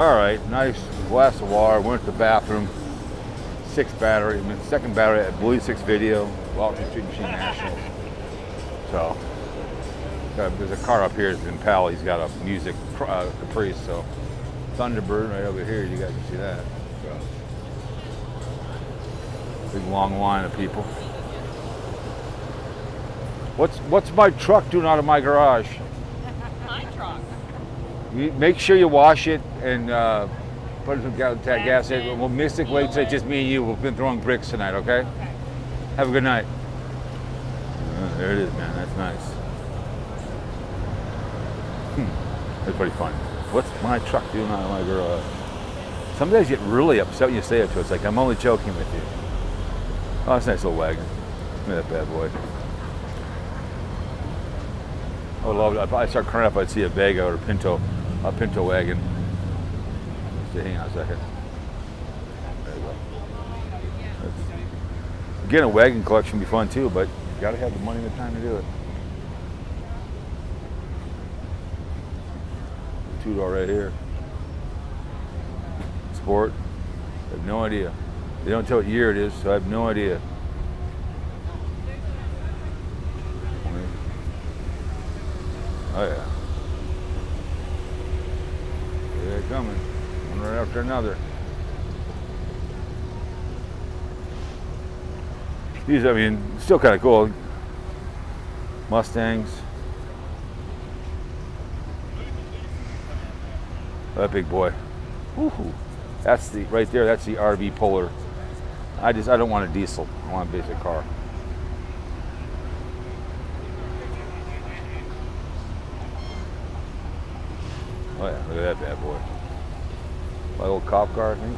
All right, nice glass of water. Went to the bathroom. 6 battery. I mean, second battery. I believe 6 video. Walking Street Machine Nationals. So there's a car up here. It's in Pal. He's got a music Caprice. So Thunderbird right over here. You guys can see that. So, big long line of people. What's my truck doing out of my garage? My truck. Make sure you wash it and put some gas in. Well, Mystic Lake said just me and you. We've been throwing bricks tonight, okay? Have a good night. There it is, man. That's nice. That's pretty funny. What's my truck doing out of my garage? Some guys get really upset when you say it to us. Like, I'm only joking with you. Oh, that's a nice little wagon. Look at that bad boy. I would love it. If I start crying if I'd see a Vega or a Pinto wagon. Let's hang on a second. There you go. Again, a wagon collection would be fun too, but you gotta have the money and the time to do it. Two-door right here. Sport. I have no idea. They don't tell what year it is, so I have no idea. Oh yeah. Here they're coming. One right after another. These, I mean, still kind of cool. Mustangs. That big boy. Woohoo. That's the, right there, that's the RV Polar. I don't want a diesel. I want a basic car. Oh yeah, look at that bad boy. My old cop car, I think.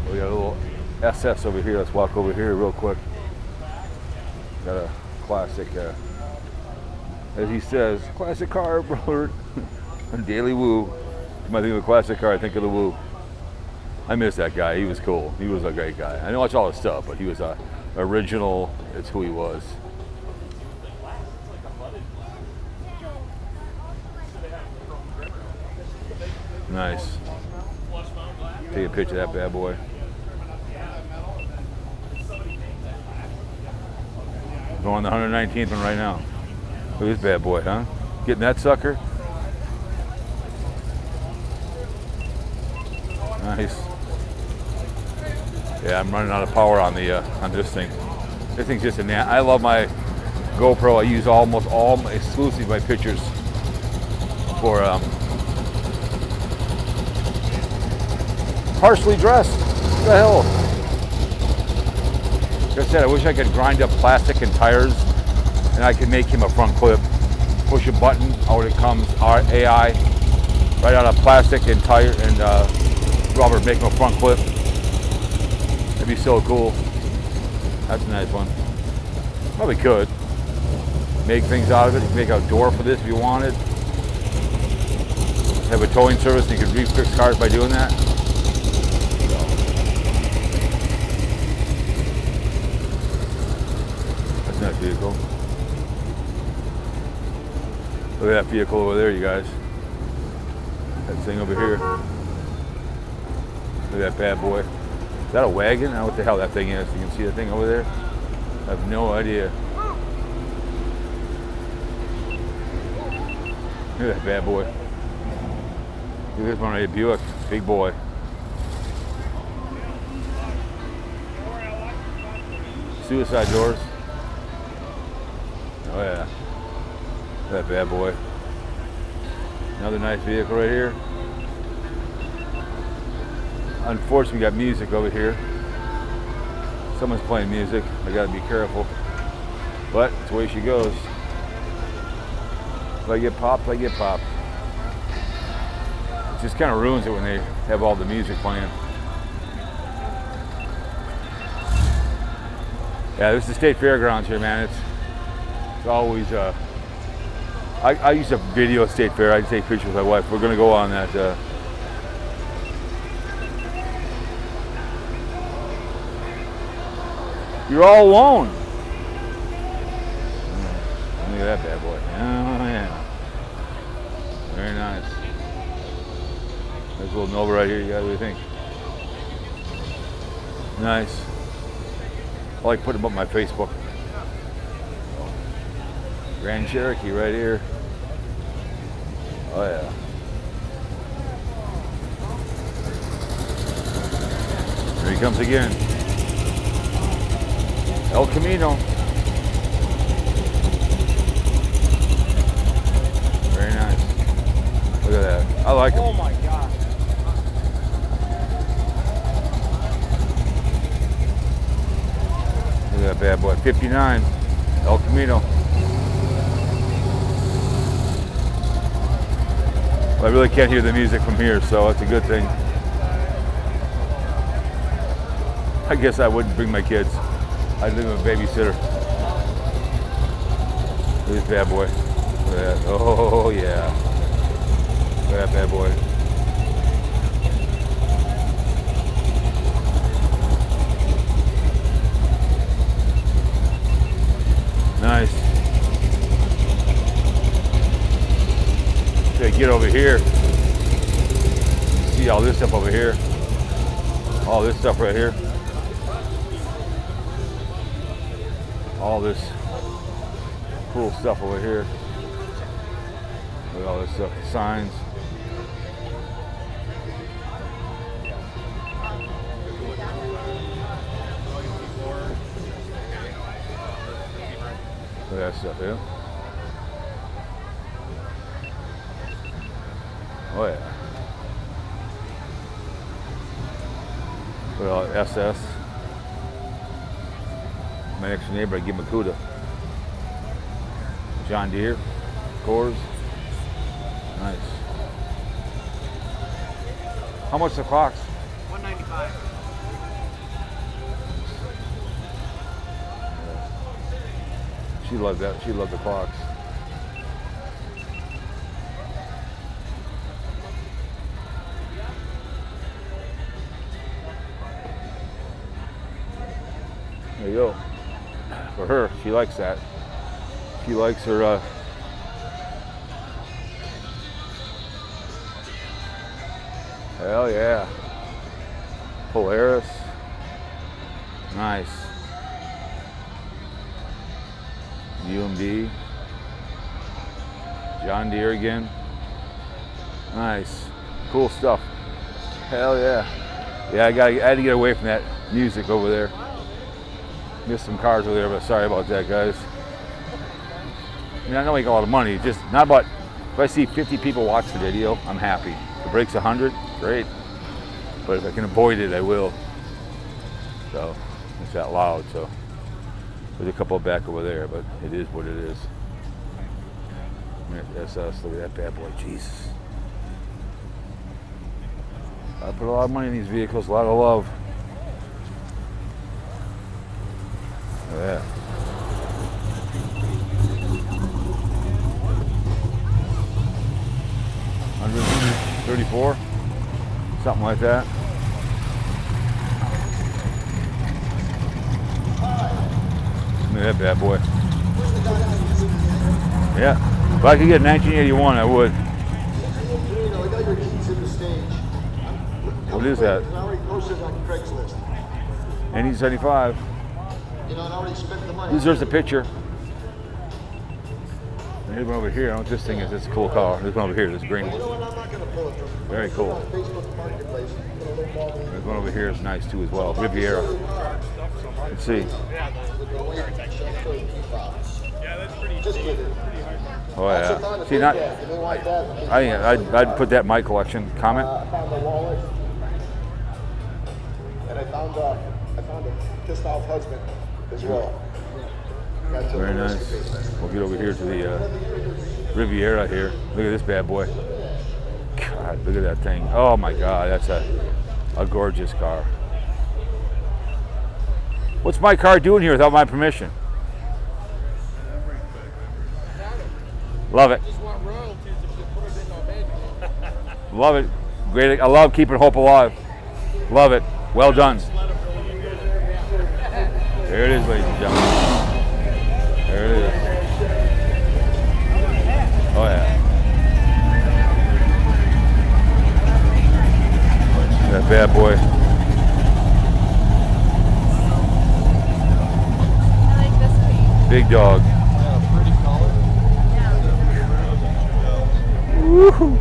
We got a little SS over here. Let's walk over here real quick. Got a classic, as he says, classic car, brother. Daily Woo. When I think of a classic car, I think of the Woo. I miss that guy. He was cool. He was a great guy. I didn't watch all his stuff, but he was a original. It's who he was. Nice. Take a picture of that bad boy. Going on the 119th one right now. Look at this bad boy, huh? Getting that sucker. Nice. Yeah, I'm running out of power on the on this thing. This thing's just a I love my GoPro. I use almost all exclusively my pictures for partially dressed. What the hell? Like I said, I wish I could grind up plastic and tires and I could make him a front clip. Push a button, out it comes, AI, right out of plastic and tire and rubber, make him a front clip. That'd be so cool. That's a nice one. Probably could. Make things out of it. You can make a door for this if you wanted. Have a towing service and you can refix cars by doing that. That vehicle. Look at that vehicle over there, you guys. That thing over here. Look at that bad boy. Is that a wagon? I don't know what the hell that thing is. You can see that thing over there? I have no idea. Look at that bad boy. Look at this one right here, Buick. Big boy. Suicide doors. Oh yeah, that bad boy. Another nice vehicle right here. Unfortunately, we got music over here. Someone's playing music. I gotta be careful. But it's the way she goes. If I get popped, I get popped. It just kind of ruins it when they have all the music playing. Yeah, this is the State Fairgrounds here, man. It's always, I used to video State Fair. I take pictures with my wife. We're gonna go on that. You're all alone. Look at that bad boy. Oh yeah. Very nice. There's a little Nova right here. You guys, what do you think? Nice. I like putting them up on my Facebook. Grand Cherokee right here. Oh yeah. Here he comes again. El Camino. Very nice. Look at that. I like him. Oh my God. Look at that bad boy. 59. El Camino. I really can't hear the music from here, so that's a good thing. I guess I wouldn't bring my kids. I'd leave them a babysitter. Look at this bad boy. Look at that. Oh, yeah. Look at that bad boy. Nice. Okay, get over here. See all this stuff over here. All this stuff right here. All this cool stuff over here. Look at all this stuff, the signs. Look at that stuff here. Oh yeah. Look at all SS. My next neighbor, I give him a CUDA. John Deere, Coors. Nice. How much the clocks? $195. She loved that. She loved the clocks. There you go. For her, she likes that. She likes her hell yeah. Polaris. Nice. UMD. John Deere again. Nice. Cool stuff. Hell yeah. Yeah, I had to get away from that music over there. Missed some cars over there, but sorry about that, guys. I mean, I don't make a lot of money. Just not about. If I see 50 people watch the video, I'm happy. If it breaks 100, great. But if I can avoid it, I will. So it's that loud. So there's a couple back over there, but it is what it is. SS, look at that bad boy. Jesus. I put a lot of money in these vehicles. A lot of love. Look at that. $134, something like that. Look at that bad boy. Yeah, if I could get 1981, I would. What is that? 1975. Deserves a picture. Here's one over here. I don't know what this thing is. It's a cool car. There's one over here. This green one. Very cool. There's one over here. It's nice too as well. Riviera. Let's see. Oh yeah. See, not. I'd put that in my collection. Comment. And I found a pissed off husband as well. Very nice. We'll get over here to the Riviera here. Look at this bad boy. God, look at that thing. Oh my God, that's a gorgeous car. What's my car doing here without my permission? Love it. Love it. Great. I love keeping hope alive. Love it. Well done. There it is, ladies and gentlemen. There it is. Oh yeah. bad boy. I like this paint. Big dog. Yeah, pretty color. Woohoo.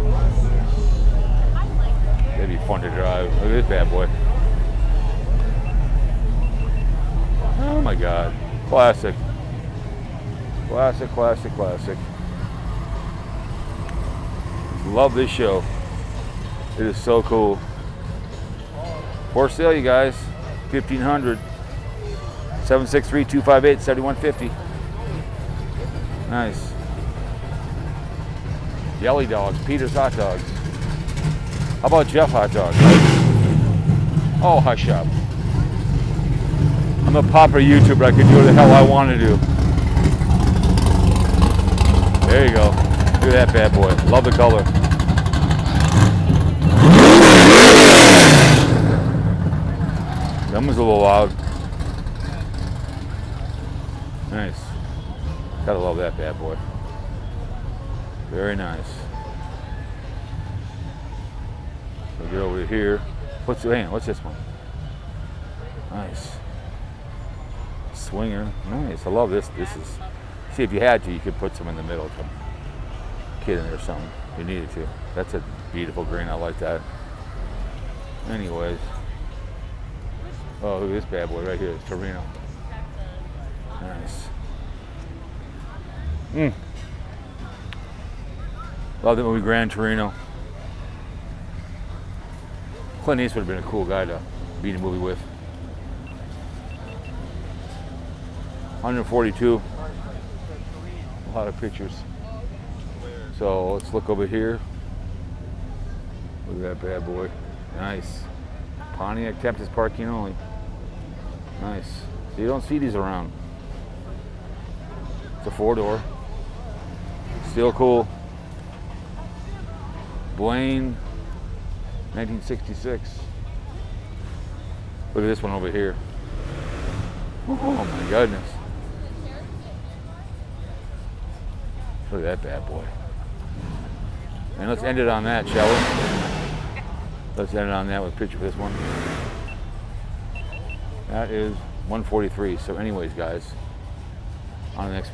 I like it. That'd be fun to drive. Look at this bad boy. Oh my God. Classic. Classic, classic, classic. Love this show. It is so cool. For sale, you guys. 1500. 763-258-7150. Nice. Yelly dogs. Peter's hot dogs. How about Jeff hot dogs? Oh, hush up. I'm a popular YouTuber. I can do what the hell I want to do. There you go. Look at that bad boy. Love the color. That one's a little loud. Nice. Gotta love that bad boy. Very nice. So get over here. What's this one? Nice. Swinger. Nice. I love this. This is. See, if you had to, you could put some in the middle. Some kid in there or something. If you needed to. That's a beautiful green. I like that. Anyways. Oh, look at this bad boy right here. It's Torino. Nice. Love the movie Gran Torino. Clint Eastwood would have been a cool guy to be in a movie with. 142. A lot of pictures. So let's look over here. Look at that bad boy. Nice. Pontiac Texas parking only. Nice. So you don't see these around. It's a 4-door. Still cool. Blaine, 1966. Look at this one over here. Oh my goodness. Look at that bad boy. And let's end it on that, shall we? Let's end it on that with a picture of this one. That is 143. So anyways, guys, on the next one.